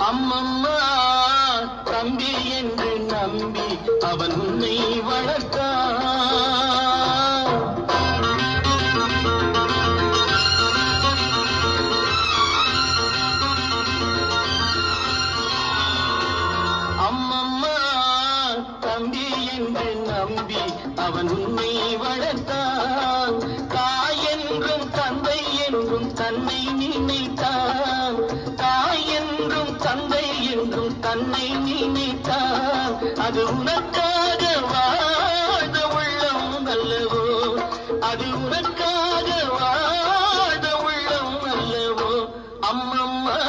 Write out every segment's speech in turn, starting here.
அம்மம்மா தம்பி என்று நம்பி அவன் உன்னை வளர்த்தான். அம்மம்மா தம்பி என்று நம்பி அவன் உன்னை வளர்த்தான். தாய் என்றும் தந்தை என்றும் தன்னை நினைத்தான். தாய் என்றும் தந்தை என்றும் தன்னை நினைத்தான். அது உனக்காக வாழ்ந்த உள்ளம் அல்லவோ, அது உனக்காக வாழ்ந்த உள்ளம் அல்லவோ. அம்மம்மா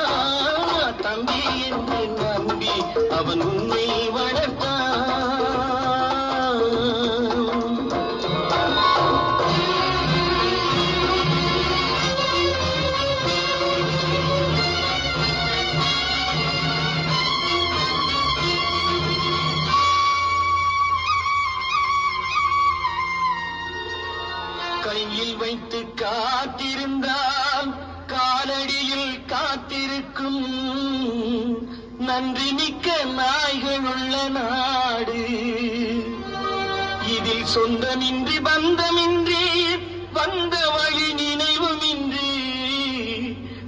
தம்பி என்று நம்பி அவன் உன்னை வளர்த்தான். கையில் வைத்து காத்திருந்தால் காலடியில் காத்திருக்கும் நன்றி மிக்க நாய்கள் உள்ள நாடு. இதில் சொந்தமின்றி பந்தமின்றி வந்த வழி நினைவுமின்றி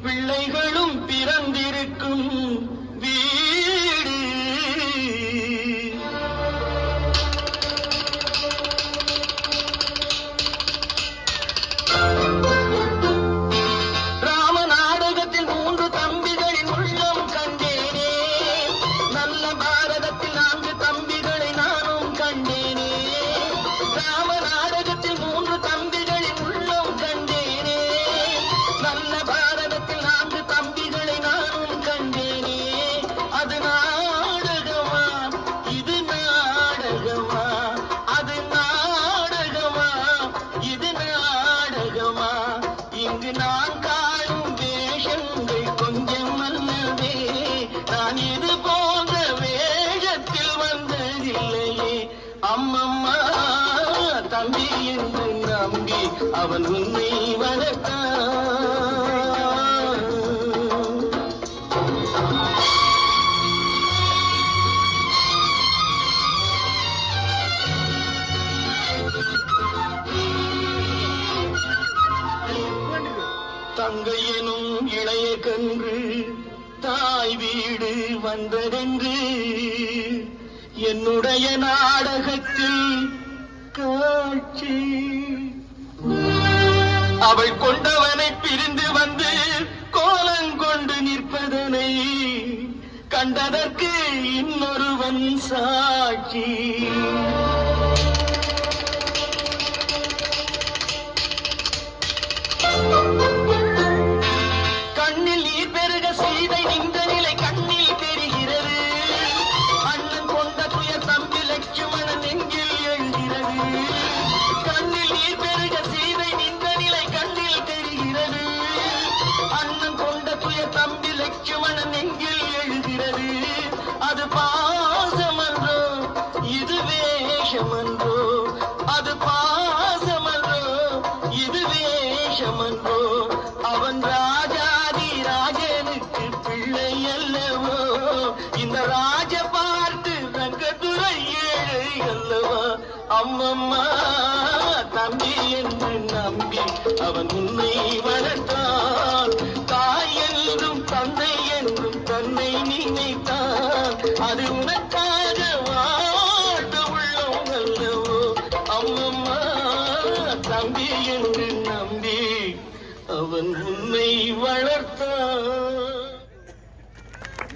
பிள்ளைகளும் பிறந்திருக்கும் வீடு. இங்கு நான் காணும் வேஷங்கள் கொஞ்சம் அல்லவே. நான் இது போன்ற வேஷத்தில் வந்ததில்லையே. அம்மம்மா தம்பி என்று நம்பி அவன் உன்னை வளர்த்தான். தங்கை எனும் இளைய கன்று தாய் வீடு வந்ததென்று என்னுடைய நாடகத்தில் காட்சி. அவள் கொண்டவனை பிரிந்து வந்து கோலங்கொண்டு நிற்பதனை கண்டதற்கு இன்னொருவன் சாட்சி. கண்ணில் நீர் பெருக சீதை நின்ற நிலை கண்ணில் தெரிகிறது. அண்ணன் கொண்ட துயர் தம்பி லட்சுமணன் நெஞ்சில் எழுகிறது. கண்ணில் நீர் பெருக சீதை நின்ற நிலை கண்ணில் தெரிகிறது. அண்ணன் கொண்ட துயர் தம்பி லட்சுமணன் நெஞ்சில் எழுகிறது. அது பாசமன்றோ இது வேஷமன்றோ, அது பாசமன்றோ இது வேஷமன்றோ. அவன் ராஜாதி ராஜனுக்கு பிள்ளை அல்லவோ. இந்த ராஜ பார்த்து ரங்கத்துறை ஏழை அல்லவா. அம்மம்மா தம்பி என்று நம்பி அவன் உன்னை வளர்த்தான். தாய் என்றும் தந்தை என்றும் தன்னை நினைத்தான். அது உனக்காக வாழ்ந்த உள்ளம் அல்லவோ. அம்மம்மா தம்பி என்று நம்பி அவன் உன்னை வளர்த்தான்.